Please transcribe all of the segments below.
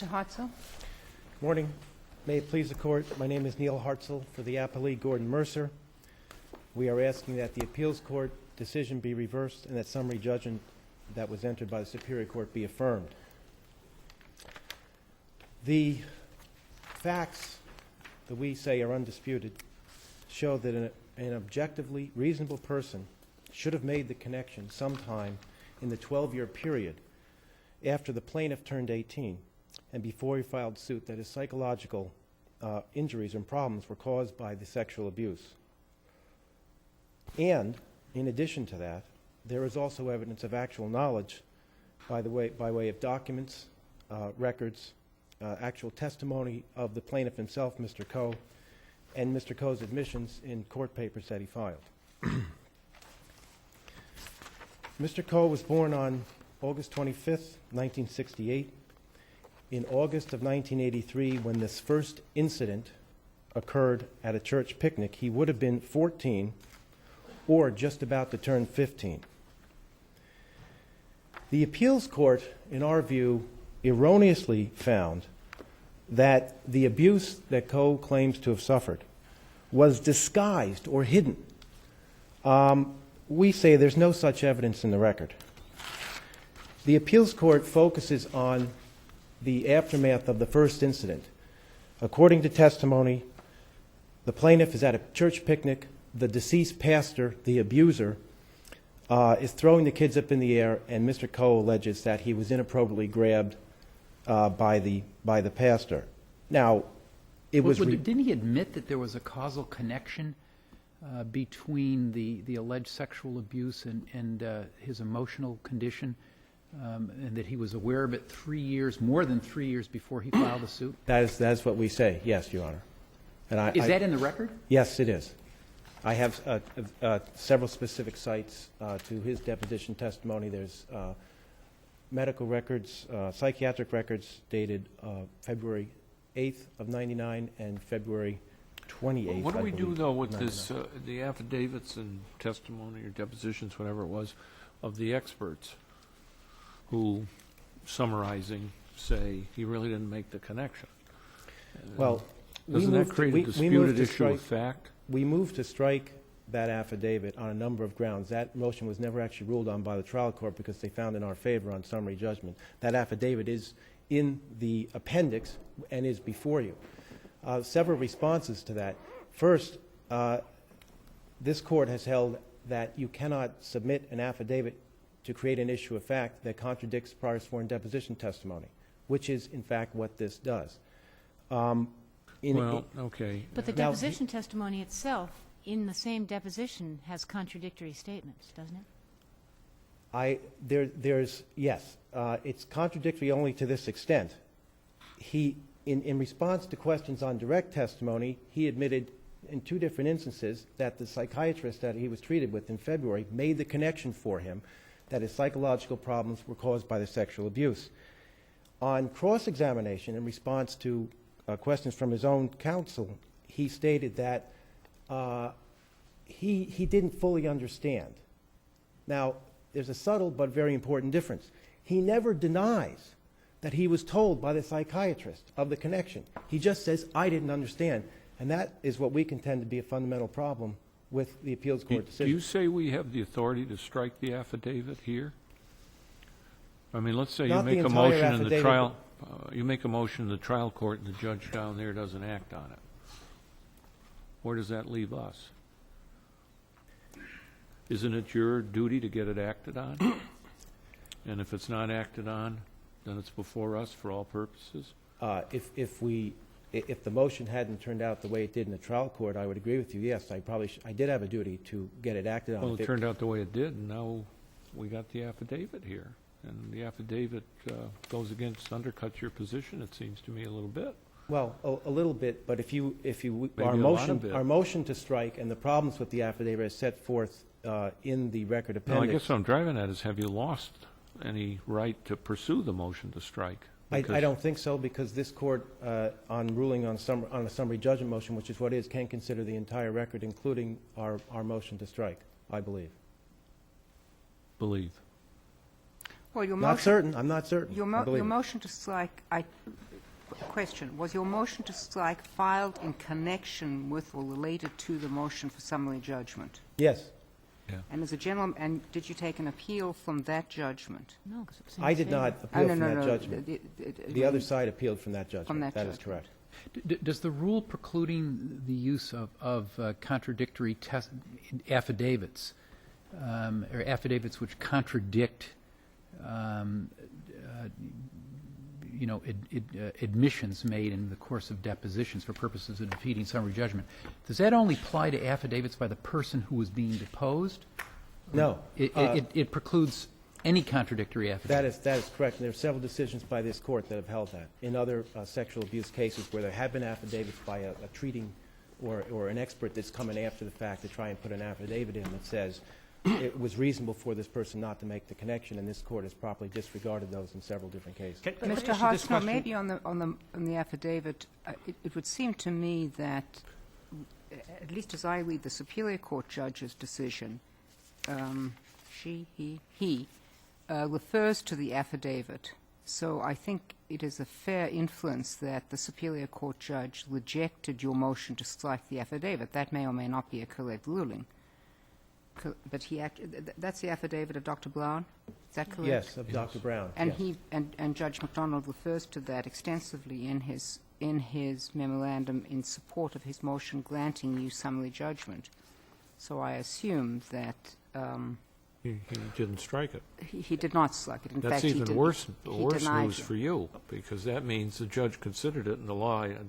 Mr. Hartzell? Morning. May it please the Court, my name is Neil Hartzell for the appellee Gordon Mercer. We are asking that the appeals court decision be reversed and that summary judgment that was entered by the Superior Court be affirmed. The facts that we say are undisputed show that an objectively reasonable person should have made the connection sometime in the 12-year period after the plaintiff turned 18 and before he filed suit that his psychological injuries and problems were caused by the sexual abuse. And in addition to that, there is also evidence of actual knowledge by way of documents, records, actual testimony of the plaintiff himself, Mr. Coe, and Mr. Coe's admissions in court papers that he filed. Mr. Coe was born on August 25th, 1968. In August of 1983, when this first incident occurred at a church picnic, he would have been 14 or just about to turn 15. The appeals court, in our view, erroneously found that the abuse that Coe claims to have suffered was disguised or hidden. We say there's no such evidence in the record. The appeals court focuses on the aftermath of the first incident. According to testimony, the plaintiff is at a church picnic. The deceased pastor, the abuser, is throwing the kids up in the air, and Mr. Coe alleges that he was inappropriately grabbed by the pastor. Now, didn't he admit that there was a causal connection between the alleged sexual abuse and his emotional condition, and that he was aware of it more than 3 years before he filed the suit? That is what we say, yes, Your Honor. And Is that in the record? Yes, it is. I have several specific cites to his deposition testimony. There's medical records, psychiatric records dated February 8th of 99 and February 28th. What do we do, though, with this, the affidavits and testimony or depositions, whatever it was, of the experts who, summarizing, say he really didn't make the connection? Well, doesn't that create a disputed issue of fact? We moved to strike that affidavit on a number of grounds. That motion was never actually ruled on by the trial court because they found in our favor on summary judgment. That affidavit is in the appendix and is before you. Several responses to that. First, this court has held that you cannot submit an affidavit to create an issue of fact that contradicts prior sworn deposition testimony, which is, in fact, what this does. Okay. But the deposition testimony itself, in the same deposition, has contradictory statements, doesn't it? Yes. It's contradictory only to this extent. In response to questions on direct testimony, he admitted in two different instances that the psychiatrist that he was treated with in February made the connection for him that his psychological problems were caused by the sexual abuse. On cross-examination, in response to questions from his own counsel, he stated that he didn't fully understand. Now, there's a subtle but very important difference. He never denies that he was told by the psychiatrist of the connection. He just says, I didn't understand. And that is what we contend to be a fundamental problem with the appeals court decision. Do you say we have the authority to strike the affidavit here? I mean, let's say you make a motion in the trial. You make a motion in the trial court and the judge down there doesn't act on it. Where does that leave us? Isn't it your duty to get it acted on? And if it's not acted on, then it's before us for all purposes? If the motion hadn't turned out the way it did in the trial court, I would agree with you. Yes, I did have a duty to get it acted on. Well, it turned out the way it did, and now we got the affidavit here. And the affidavit undercuts your position, it seems to me, a little bit. Well, a little bit, but our motion to strike and the problems with the affidavit is set forth in the record appendix. No, I guess what I'm driving at is, have you lost any right to pursue the motion to strike? I don't think so, because this court, on ruling on a summary judgment motion, which is what it is, can consider the entire record, including our motion to strike, I believe. Believe. Well, your Not certain. I'm not certain. Your motion to strike, Question. Was your motion to strike filed in connection with or related to the motion for summary judgment? Yes. And as a general, and did you take an appeal from that judgment? No, 'cause it was in I his did favor. not appeal from that no. judgment. The other side appealed from that judgment. From that That is judgment. correct. Does the rule precluding the use of contradictory affidavits, or affidavits which contradict, admissions made in the course of depositions for purposes of defeating summary judgment, does that only apply to affidavits by the person who is being deposed? No. It precludes any contradictory affidavit? That is correct. And there are several decisions by this court that have held that. In other sexual abuse cases where there have been affidavits by a treating or an expert that's coming after the fact to try and put an affidavit in that says it was reasonable for this person not to make the connection, and this court has properly disregarded those in several different cases. Can I Mr. ask you this Harsner, question? maybe on the affidavit, it would seem to me that, at least as I read the Superior Court judge's decision, he refers to the affidavit. So I think it is a fair inference that the Superior Court judge rejected your motion to strike the affidavit. That may or may not be a correct ruling. But that's the affidavit of Dr. Brown? Is that correct? Yes, of Dr. Brown. And yes. and Judge McDonald refers to that extensively in his memorandum in support of his motion granting you summary judgment. So I assume that He didn't strike it. he did not strike it. In That's fact, he even worse denied news you. for you, because that means the judge considered it, and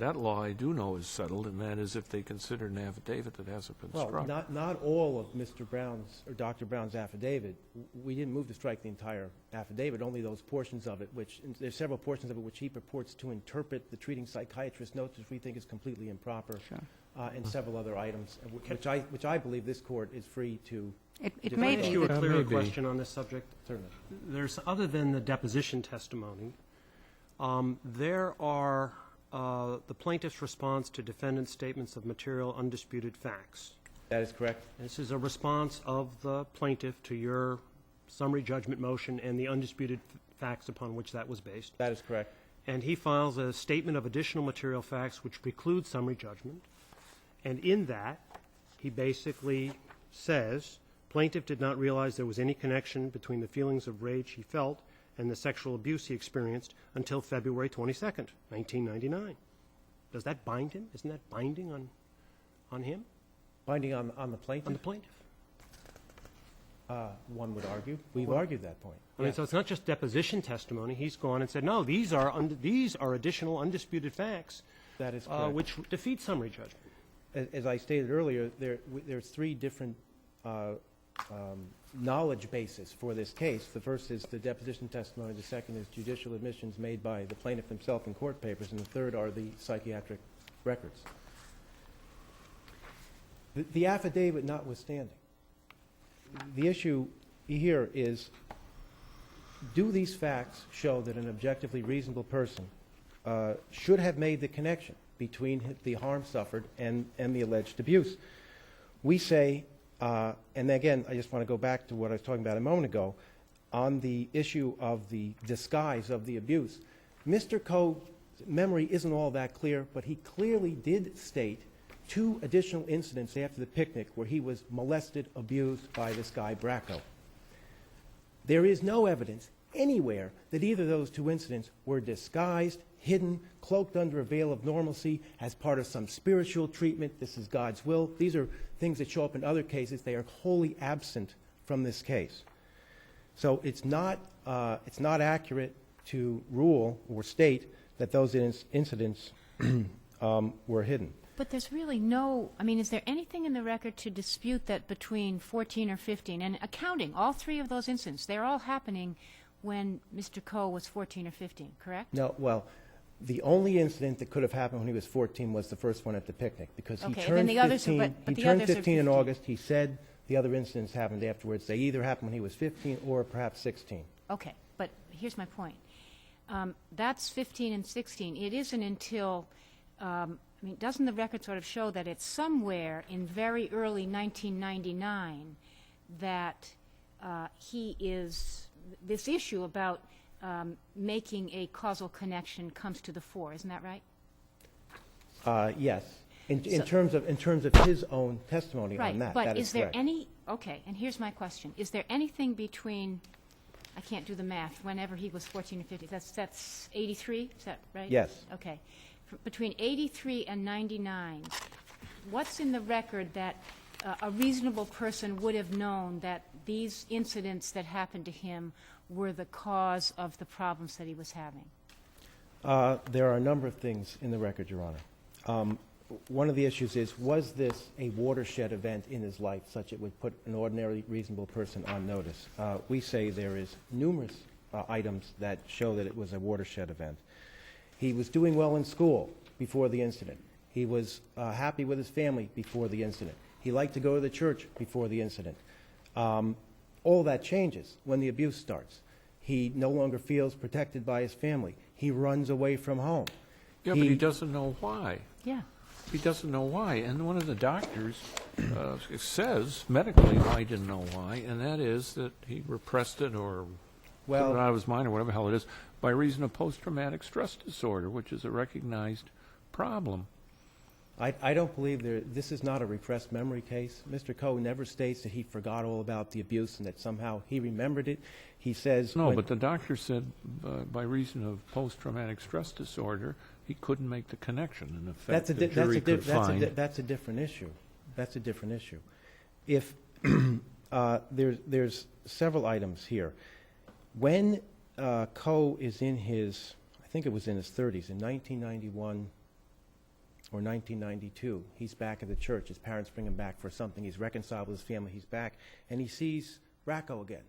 that law I do know is settled, and that is if they consider an affidavit that hasn't been Well, struck. not all of Mr. Brown's or Dr. Brown's affidavit. We didn't move to strike the entire affidavit, only those portions of it, which there's several portions of it which he purports to interpret the treating psychiatrist notes, which we think is completely improper, Sure. and several other items, which I believe this court is free to. It Can may Can I ask be you a that clearer Maybe. question on this subject? Certainly. There's, other than the deposition testimony, there are the plaintiff's response to defendant's statements of material undisputed facts. That is correct. This is a response of the plaintiff to your summary judgment motion and the undisputed facts upon which that was based. That is correct. And he files a statement of additional material facts which precludes summary judgment. And in that, he basically says, plaintiff did not realize there was any connection between the feelings of rage he felt and the sexual abuse he experienced until February 22nd, 1999. Does that bind him? Isn't that binding on him, Binding on the plaintiff, on the plaintiff? one would argue. We've argued that point. I mean, Yes. so it's not just deposition testimony. He's gone and said, no, these are additional undisputed facts That is correct. which defeat summary judgment. As I stated earlier, there's three different knowledge bases for this case. The first is the deposition testimony. The second is judicial admissions made by the plaintiff himself in court papers. And the third are the psychiatric records. The affidavit notwithstanding, the issue here is, do these facts show that an objectively reasonable person should have made the connection between the harm suffered and the alleged abuse? We say, and again, I just want to go back to what I was talking about a moment ago, on the issue of the disguise of the abuse. Mr. Coe's memory isn't all that clear, but he clearly did state 2 additional incidents after the picnic where he was molested, abused by this guy, Bracco. There is no evidence anywhere that either of those 2 incidents were disguised, hidden, cloaked under a veil of normalcy as part of some spiritual treatment. This is God's will. These are things that show up in other cases. They are wholly absent from this case. So it's not accurate to rule or state that those incidents were hidden. But there's really no, I mean, is there anything in the record to dispute that between 14 or 15, and accounting all 3 of those incidents, they're all happening when Mr. Coe was 14 or 15, correct? No, well, the only incident that could have happened when he was 14 was the first one at the picnic, because he Okay, and turned then the others are- 15. but He the turned others are 15 in 15. August. He said the other incidents happened afterwards. They either happened when he was 15 or perhaps 16. Okay, but here's my point. That's 15 and 16. It isn't until, I mean, doesn't the record sort of show that it's somewhere in very early 1999 that he is, this issue about making a causal connection comes to the fore. Isn't that right? Yes. In So- terms of his own testimony on that, But that is there correct. any, okay, and here's my question. Is there anything between, I can't do the math, whenever he was 14 or 15, that's 83, is that right? Yes. Okay. Between 83 and 99, what's in the record that a reasonable person would have known that these incidents that happened to him were the cause of the problems that he was having? There are a number of things in the record, Your Honor. One of the issues is, was this a watershed event in his life such it would put an ordinary reasonable person on notice? We say there is numerous items that show that it was a watershed event. He was doing well in school before the incident. He was happy with his family before the incident. He liked to go to the church before the incident. All that changes when the abuse starts. He no longer feels protected by his family. He runs away from home. Yeah, but he doesn't know why. Yeah. He doesn't know why. And one of the doctors says medically why he didn't know why, and that is that he repressed it or put it out of his mind or whatever the hell it is by reason of post-traumatic stress disorder, which is a recognized problem. I don't believe this is not a repressed memory case. Mr. Coe never states that he forgot all about the abuse and that somehow he remembered it. He says... No, but the doctor said by reason of post-traumatic stress disorder, he couldn't make the connection. In effect, the jury could find... That's a different issue. That's a different issue. If there's several items here. When Coe is in his, I think it was in his 30s, in 1991 or 1992, he's back at the church. His parents bring him back for something. He's reconciled with his family. He's back, and he sees Racco again.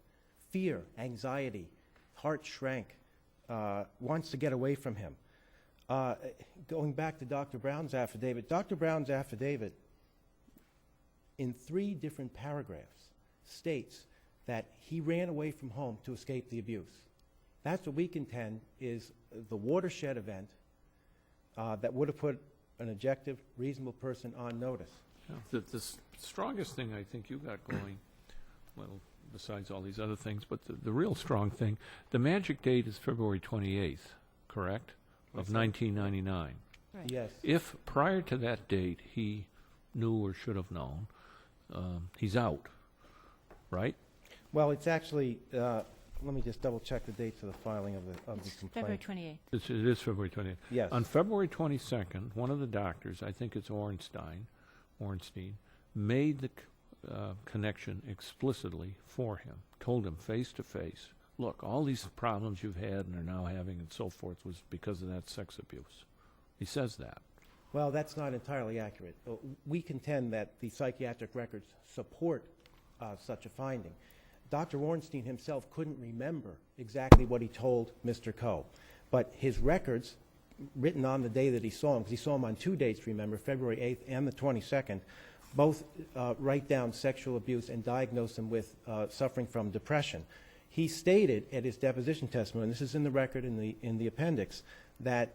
Fear, anxiety, heart shrank, wants to get away from him. Going back to Dr. Brown's affidavit, Dr. Brown's affidavit, in 3 different paragraphs, states that he ran away from home to escape the abuse. That's what we contend is the watershed event that would have put an objective, reasonable person on notice. Yeah, the strongest thing I think you got going, well, besides all these other things, but the real strong thing, the magic date is February 28th, correct, of 1999. Right. Yes. If prior to that date he knew or should have known, he's out, right? Well, it's actually, let me just double check the dates of the filing of the February complaint. 28th. It is February 28th. Yes. On February 22nd, one of the doctors, I think it's Ornstein, made the connection explicitly for him, told him face to face, look, all these problems you've had and are now having and so forth was because of that sex abuse. He says that. Well, that's not entirely accurate. We contend that the psychiatric records support such a finding. Dr. Ornstein himself couldn't remember exactly what he told Mr. Coe, but his records, written on the day that he saw him, because he saw him on 2 dates, remember, February 8th and the 22nd, both write down sexual abuse and diagnose him with suffering from depression. He stated at his deposition testimony, and this is in the record in the appendix, that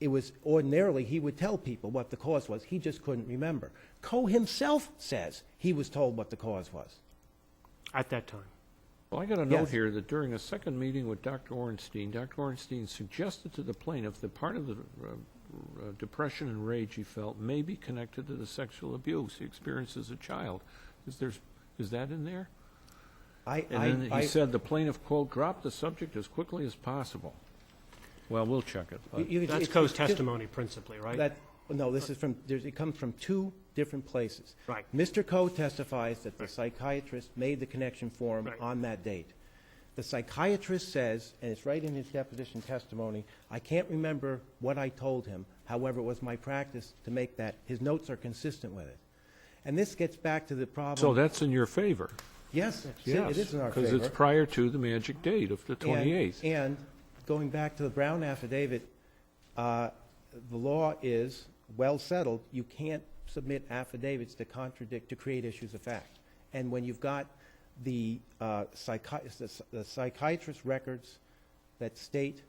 it was ordinarily he would tell people what the cause was. He just couldn't remember. Coe himself says he was told what the cause was. At that time. Well, I got a note Yes. here that during a second meeting with Dr. Ornstein suggested to the plaintiff that part of the depression and rage he felt may be connected to the sexual abuse he experienced as a child. Is that in there? And then he said the plaintiff, quote, dropped the subject as quickly as possible. Well, we'll check it. but- That's Coe's testimony principally, right? No, this is from, it comes from 2 different places. Right. Mr. Coe testifies that the psychiatrist made the connection for him Right. on that date. The psychiatrist says, and it's right in his deposition testimony, I can't remember what I told him, however, it was my practice to make that. His notes are consistent with it. And this gets back to the problem. So that's in your favor? Yes, Yes, it is in our favor. because it's prior to the magic date of the 28th. And going back to the Brown affidavit, the law is well settled. You can't submit affidavits to contradict, to create issues of fact. And when you've got the psychiatrist records that state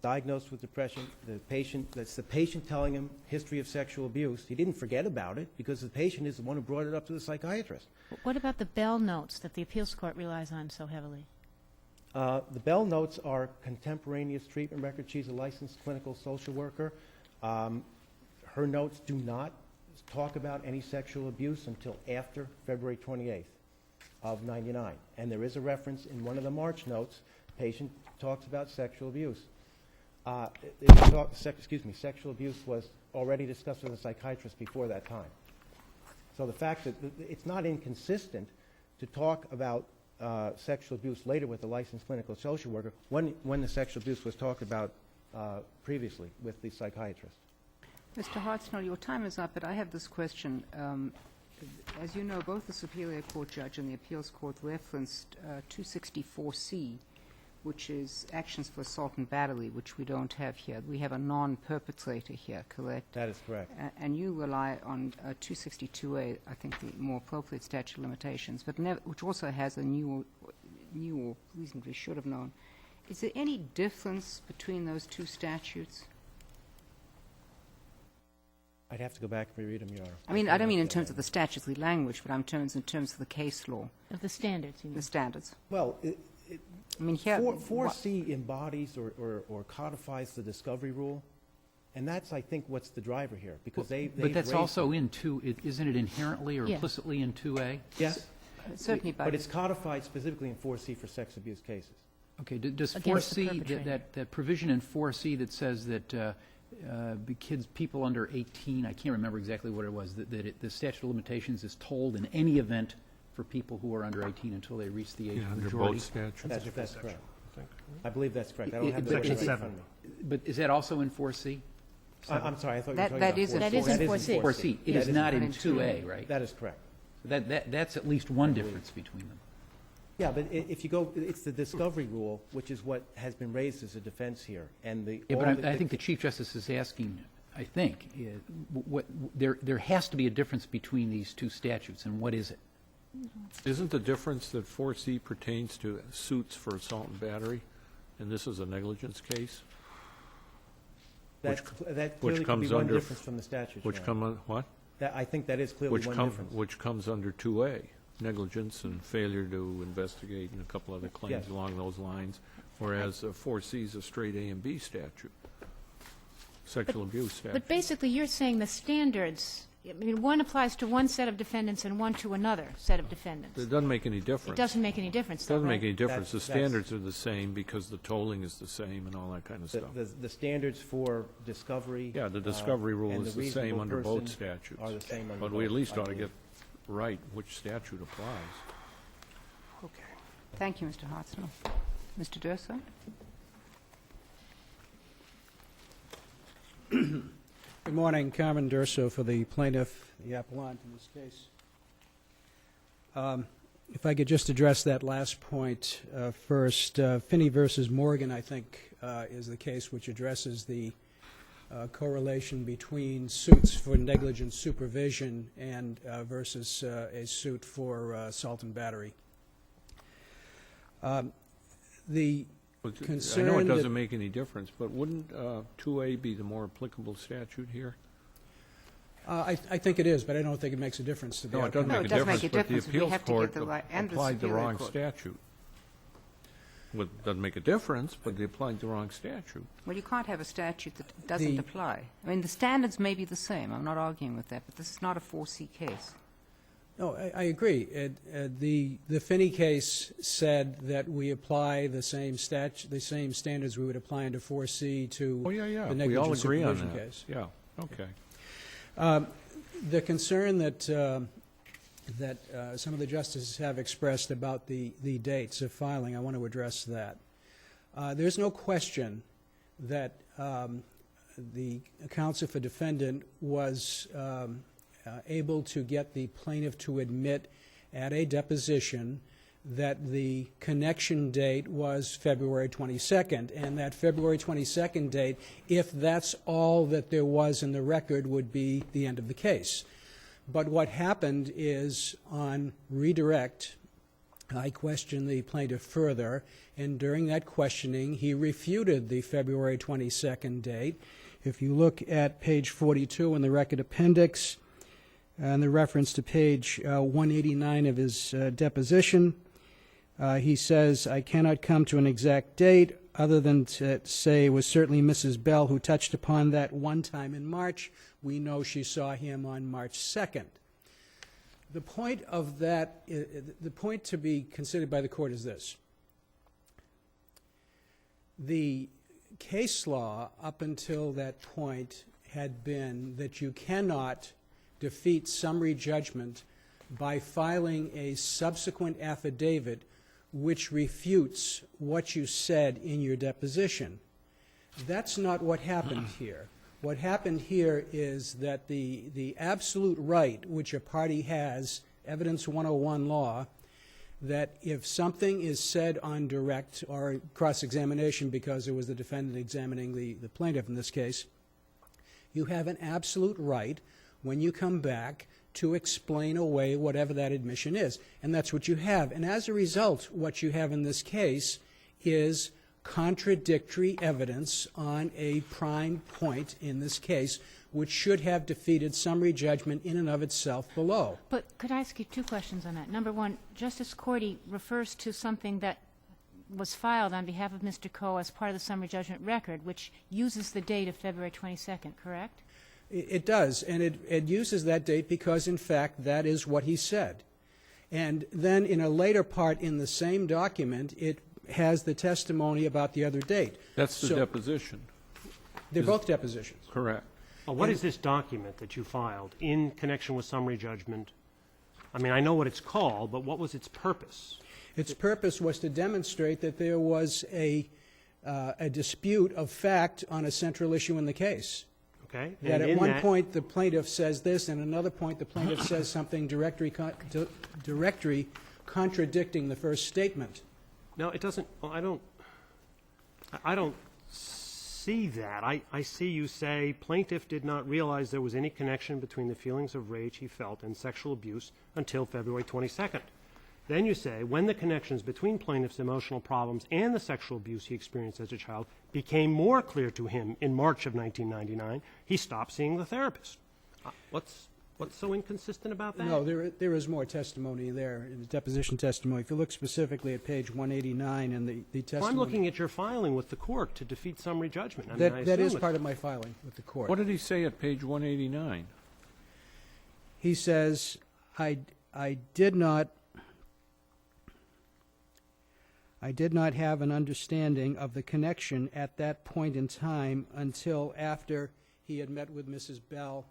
diagnosed with depression, that's the patient telling him history of sexual abuse, he didn't forget about it because the patient is the one who brought it up to the psychiatrist. What about the Bell notes that the appeals court relies on so heavily? The Bell notes are contemporaneous treatment records. She's a licensed clinical social worker. Her notes do not talk about any sexual abuse until after February 28th of '99. And there is a reference in one of the March notes. Patient talks about sexual abuse. Sexual abuse was already discussed with a psychiatrist before that time. So the fact that it's not inconsistent to talk about sexual abuse later with a licensed clinical social worker when the sexual abuse was talked about previously with the psychiatrist. Mr. Hartsnell, your time is up, but I have this question. As you know, both the Superior Court judge and the Appeals Court referenced 264C, which is actions for assault and battery, which we don't have here. We have a non-perpetrator here, correct? That is correct. And you rely on 262A, I think the more appropriate statute of limitations, but which also has a new or reasonably should have known. Is there any difference between those two statutes? I'd have to go back and reread them, Your Honor. I mean, I don't mean in terms of the statutory language, but in terms of the case law, Of the standards, you mean? the standards. Well, I mean, here... 4C embodies or codifies the discovery rule, and that's, I think, what's the driver here, because But that's also in 2, isn't it inherently or Yeah. implicitly in 2A? Yes, Certainly, but it's codified specifically in 4C for sex abuse cases. Okay, does Against the 4C, perpetrator. that provision in 4C that says that people under 18, I can't remember exactly what it was, that the statute of limitations is told in any event for people who are under 18 until they reach the age of Under majority? both statutes. That's correct. I believe that's correct. I don't have the Section right in front 7. of me. But is that also in 4C? I'm sorry, I thought you were talking That about is in 4C. That is in 4C. 4C. It That is is not in in 2A, right? That is correct. That's at least one difference between them. Yeah, but if you go, it's the discovery rule, which is what has been raised as a defense here, and the... Yeah, all but I think the Chief Justice is asking, I think, there has to be a difference between these two statutes, and what is it? Isn't the difference that 4C pertains to suits for assault and battery, and this is a negligence case? That which clearly could comes be one under- difference from the statute. Which Your Honor. come, what? I think that is clearly one difference. Which comes under 2A, negligence and failure to investigate and a couple other claims Yes. along those lines, whereas 4C is a straight A and B statute, sexual abuse statute. But basically, you're saying the standards, I mean, one applies to one set of defendants and one to another set of defendants. It doesn't make any difference. It doesn't make any difference, It though, doesn't right? make any difference. The That's- standards are the same because the tolling is the same and all that kind of stuff. The standards for discovery... Yeah, the discovery rule and is the same reasonable under both person statutes. are the same under But we at both, least I ought to believe. get right which statute applies. Okay. Thank you, Mr. Hartsnell. Mr. Durso? Good morning, Carmen Durso for the plaintiff, the appellant in this case. If I could just address that last point first. Finney versus Morgan, I think, is the case which addresses the correlation between suits for negligent supervision and versus a suit for assault and battery. The I concern know it that- doesn't make any difference, but wouldn't 2A be the more applicable statute here? I think it is, but I don't think it makes a difference to the No, it doesn't outcome. No, make it a does make difference, a but the difference. We appeals have to get court the right- and the applied the Superior wrong Court. statute. Well, it doesn't make a difference, but they applied the wrong statute. Well, you can't have a statute that doesn't The- apply. I mean, the standards may be the same. I'm not arguing with that, but this is not a 4C case. No, I agree. The Finney case said that we apply the same standards we would apply under 4C to Oh, yeah, yeah, the we all negligent agree on supervision that. case. Yeah, okay. The concern that some of the justices have expressed about the dates of filing, I want to address that. There's no question that the counsel for defendant was able to get the plaintiff to admit at a deposition that the connection date was February 22nd, and that February 22nd date, if that's all that there was in the record, would be the end of the case. But what happened is, on redirect, I questioned the plaintiff further, and during that questioning, he refuted the February 22nd date. If you look at page 42 in the record appendix, and the reference to page 189 of his deposition, He says, I cannot come to an exact date other than to say it was certainly Mrs. Bell who touched upon that one time in March. We know she saw him on March 2nd. The point of that, the point to be considered by the court is this. The case law up until that point had been that you cannot defeat summary judgment by filing a subsequent affidavit which refutes what you said in your deposition. That's not what happened here. What happened here is that the absolute right which a party has, Evidence 101 law, that if something is said on direct or cross-examination, because it was the defendant examining the plaintiff in this case, you have an absolute right when you come back to explain away whatever that admission is. And that's what you have. And as a result, what you have in this case is contradictory evidence on a prime point in this case, which should have defeated summary judgment in and of itself below. But could I ask you two questions on that? Number one, Justice Cordy refers to something that was filed on behalf of Mr. Coe as part of the summary judgment record, which uses the date of February 22nd, correct? It does, and it uses that date because, in fact, that is what he said. And then in a later part in the same document, it has the testimony about the other date. That's the deposition. They're both depositions. Correct. Well, what is this document that you filed in connection with summary judgment? I mean, I know what it's called, but what was its purpose? Its purpose was to demonstrate that there was a dispute of fact on a central issue in the case. Okay. That at one point the plaintiff says this, and another point the plaintiff says something directly contradicting the first statement. No, it doesn't. Well, I don't see that. I see you say plaintiff did not realize there was any connection between the feelings of rage he felt and sexual abuse until February 22nd. Then you say, when the connections between plaintiff's emotional problems and the sexual abuse he experienced as a child became more clear to him in March of 1999, he stopped seeing the therapist. What's so inconsistent about that? No, there is more testimony there in the deposition testimony. If you look specifically at page 189 and the testimony. Well, I'm looking at your filing with the court to defeat summary judgment. I mean, That is part of my filing with the court. What did he say at page 189? He says, I did not have an understanding of the connection at that point in time until after he had met with Mrs. Bell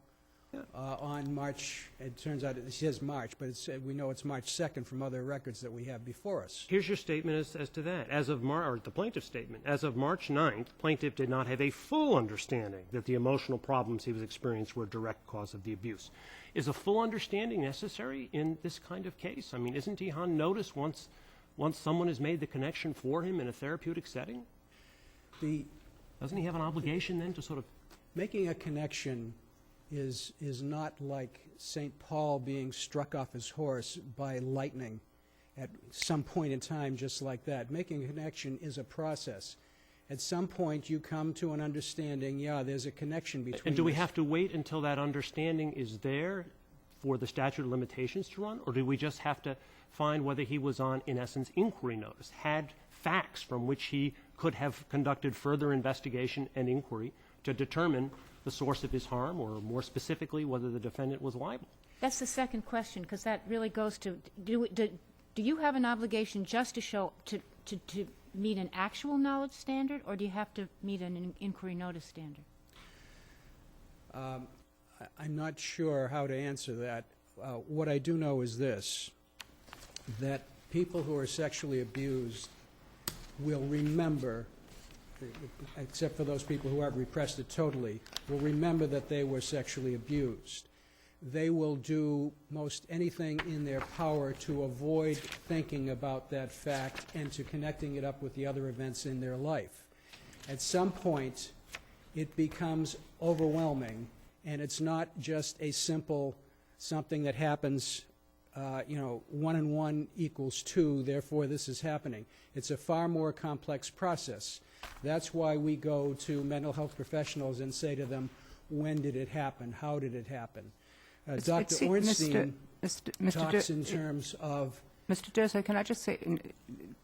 on March. It turns out it says March, but we know it's March 2nd from other records that we have before us. Here's your statement as to that. As of or the plaintiff's statement. As of March 9th, plaintiff did not have a full understanding that the emotional problems he was experiencing were a direct cause of the abuse. Is a full understanding necessary in this kind of case? I mean, isn't he on notice once someone has made the connection for him in a therapeutic setting? Doesn't he have an obligation then to sort of... Making a connection is not like St. Paul being struck off his horse by lightning at some point in time just like that. Making a connection is a process. At some point you come to an understanding, yeah, there's a connection between... And do we have to wait until that understanding is there for the statute of limitations to run, or do we just have to find whether he was on, in essence, inquiry notice, had facts from which he could have conducted further investigation and inquiry to determine the source of his harm, or more specifically, whether the defendant was liable? That's the second question, because that really goes to, do you have an obligation just to show, to meet an actual knowledge standard, or do you have to meet an inquiry notice standard? I'm not sure how to answer that. What I do know is this, that people who are sexually abused will remember, except for those people who have repressed it totally, will remember that they were sexually abused. They will do most anything in their power to avoid thinking about that fact and to connecting it up with the other events in their life. At some point, it becomes overwhelming, and it's not just a simple something that happens, 1 and 1 equals 2, therefore this is happening. It's a far more complex process. That's why we go to mental health professionals and say to them, when did it happen? How did it happen? Dr. Ornstein talks in terms of Mr. Durso, can I just say,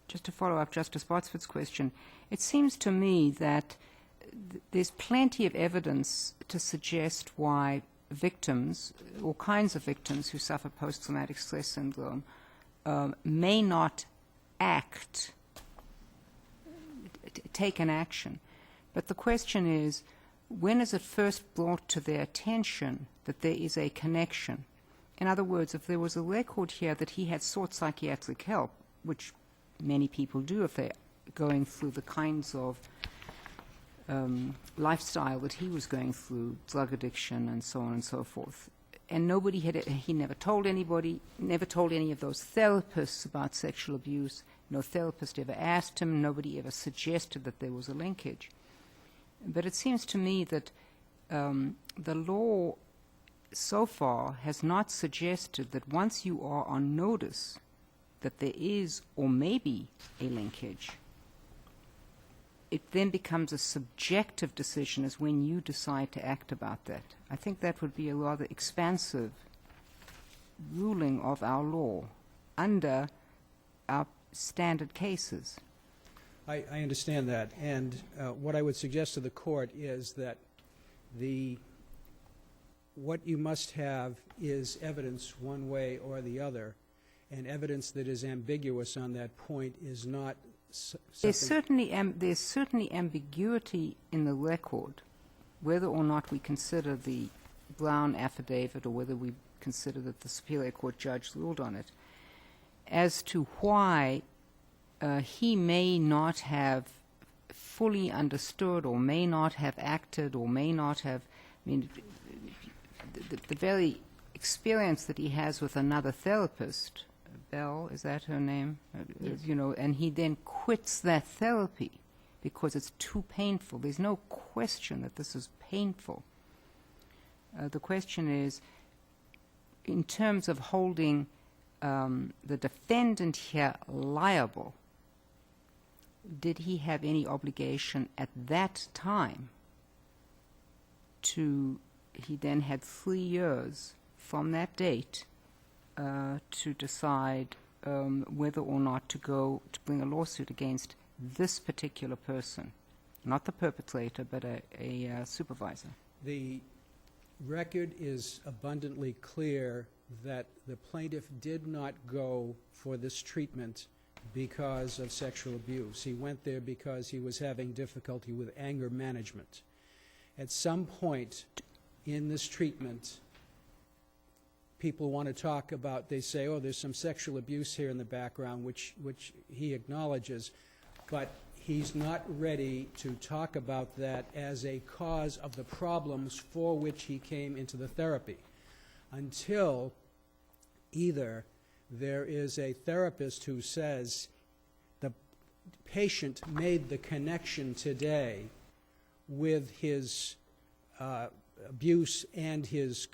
just to follow up Justice Botsford's question, it seems to me that there's plenty of evidence to suggest why victims, all kinds of victims who suffer post-traumatic stress syndrome, may not take an action. But the question is, when is it first brought to their attention that there is a connection? In other words, if there was a record here that he had sought psychiatric help, which many people do if they're going through the kinds of lifestyle that he was going through, drug addiction and so on and so forth, and he never told anybody, never told any of those therapists about sexual abuse, no therapist ever asked him, nobody ever suggested that there was a linkage. But it seems to me that the law so far has not suggested that once you are on notice that there is or may be a linkage, it then becomes a subjective decision as when you decide to act about that. I think that would be a rather expansive ruling of our law under our standard cases. I understand that, and what I would suggest to the court is that what you must have is evidence one way or the other, and evidence that is ambiguous on that point is not There's certainly ambiguity in the record, whether or not we consider the Brown affidavit or whether we consider that the Superior Court judge ruled on it, as to why he may not have fully understood or may not have acted or may not have, I mean, the very experience that he has with another therapist, Belle, is that her name? Yes. You know, and he then quits that therapy because it's too painful. There's no question that this is painful. The question is, in terms of holding the defendant here liable, did he have any obligation at that time he then had 3 years from that date to decide whether or not to bring a lawsuit against this particular person, not the perpetrator, but a supervisor. The record is abundantly clear that the plaintiff did not go for this treatment because of sexual abuse. He went there because he was having difficulty with anger management. At some point in this treatment, people want to talk about, they say, oh, there's some sexual abuse here in the background, which he acknowledges, but he's not ready to talk about that as a cause of the problems for which he came into the therapy, until either there is a therapist who says the patient made the connection today with his abuse and his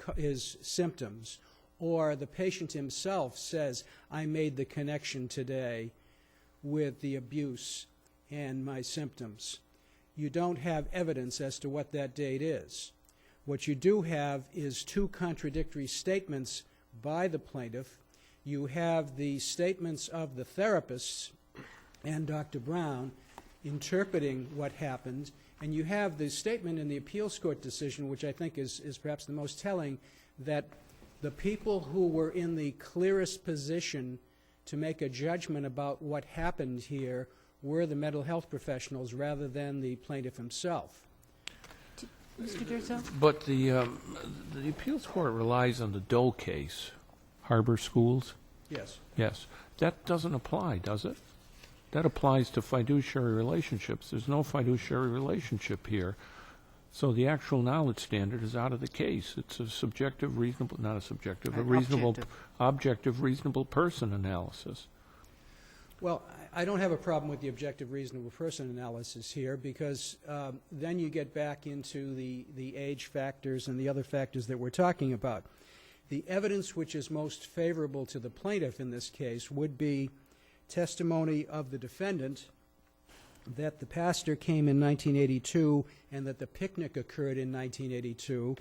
symptoms, or the patient himself says, I made the connection today with the abuse and my symptoms. You don't have evidence as to what that date is. What you do have is 2 contradictory statements by the plaintiff. You have the statements of the therapists and Dr. Brown interpreting what happened, and you have the statement in the appeals court decision, which I think is perhaps the most telling, that the people who were in the clearest position to make a judgment about what happened here were the mental health professionals rather than the plaintiff himself. Mr. Durso? But the appeals court relies on the Doe case, Harbor Schools. Yes. Yes. That doesn't apply, does it? That applies to fiduciary relationships. There's no fiduciary relationship here. So the actual knowledge standard is out of the case. It's a subjective, reasonable, not a subjective, a reasonable, objective, reasonable person analysis. Well, I don't have a problem with the objective, reasonable person analysis here, because then you get back into the age factors and the other factors that we're talking about. The evidence which is most favorable to the plaintiff in this case would be testimony of the defendant that the pastor came in 1982 and that the picnic occurred in 1982,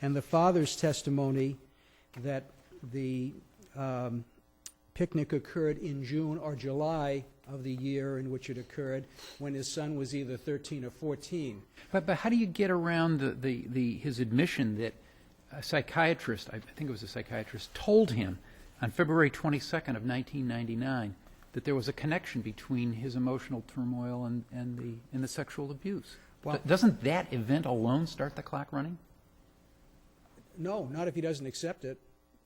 and the father's testimony that the picnic occurred in June or July of the year in which it occurred, when his son was either 13 or 14. But how do you get around his admission that a psychiatrist, I think it was a psychiatrist, told him on February 22nd of 1999 that there was a connection between his emotional turmoil and the sexual abuse? Well, doesn't that event alone start the clock running? No, not if he doesn't accept it.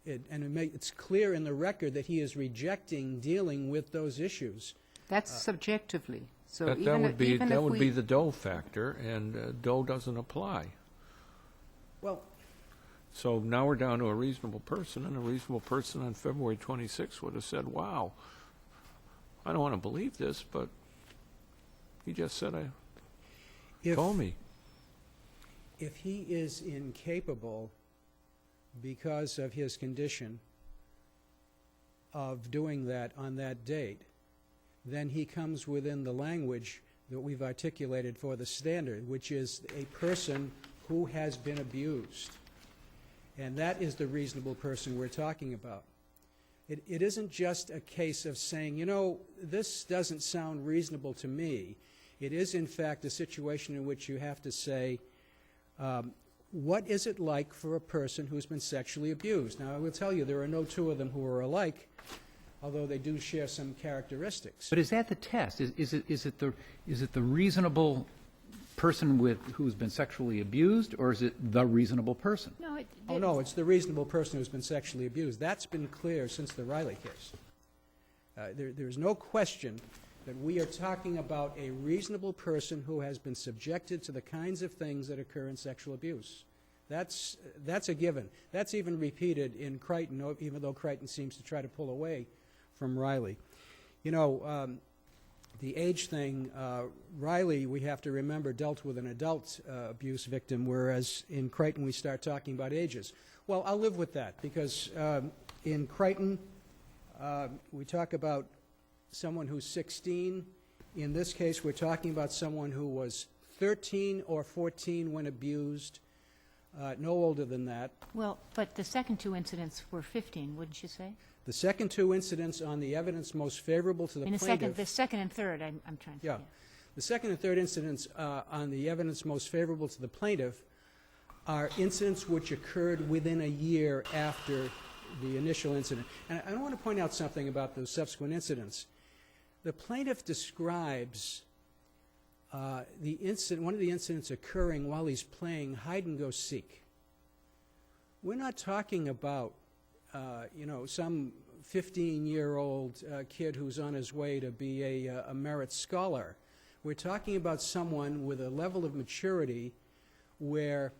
It's clear in the record that he is rejecting dealing with those issues. That's subjectively. So That would be the Doe factor, and Doe doesn't apply. Well, So now we're down to a reasonable person, and a reasonable person on February 26th would have said, wow, I don't want to believe this, but he just said, told me. if he is incapable, because of his condition, of doing that on that date, then he comes within the language that we've articulated for the standard, which is a person who has been abused. And that is the reasonable person we're talking about. It isn't just a case of saying, you know, this doesn't sound reasonable to me. It is, in fact, a situation in which you have to say, what is it like for a person who's been sexually abused? Now, I will tell you, there are no two of them who are alike, although they do share some characteristics. But is that the test? Is it the reasonable person who's been sexually abused, or is it the reasonable person? No, Oh, no, it's the reasonable person who's been sexually abused. That's been clear since the Riley case. There's no question that we are talking about a reasonable person who has been subjected to the kinds of things that occur in sexual abuse. That's a given. That's even repeated in Crichton, even though Crichton seems to try to pull away from Riley. You know, the age thing, Riley, we have to remember, dealt with an adult abuse victim, whereas in Crichton we start talking about ages. Well, I'll live with that, because in Crichton we talk about someone who's 16. In this case, we're talking about someone who was 13 or 14 when abused, no older than that. Well, but the second two incidents were 15, wouldn't you say? The second two incidents on the evidence most favorable to the In plaintiff. the second and third, I'm trying to. Yeah. The second and third incidents on the evidence most favorable to the plaintiff are incidents which occurred within a year after the initial incident. And I want to point out something about those subsequent incidents. The plaintiff describes one of the incidents occurring while he's playing hide-and-go-seek. We're not talking about some 15-year-old kid who's on his way to be a merit scholar. We're talking about someone with a level of maturity where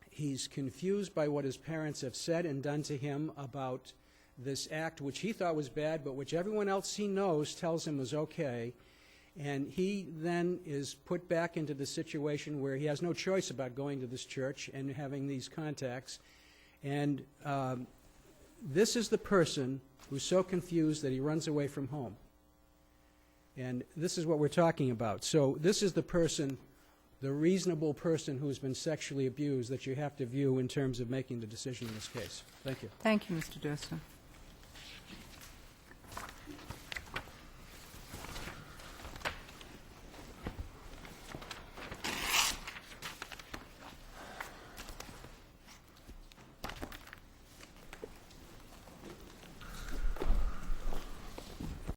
he's confused by what his parents have said and done to him about this act, which he thought was bad, but which everyone else he knows tells him was okay. And he then is put back into the situation where he has no choice about going to this church and having these contacts. And this is the person who's so confused that he runs away from home. And this is what we're talking about. So this is the person, the reasonable person who's been sexually abused, that you have to view in terms of making the decision in this case. Thank you. Thank you, Mr. Durster.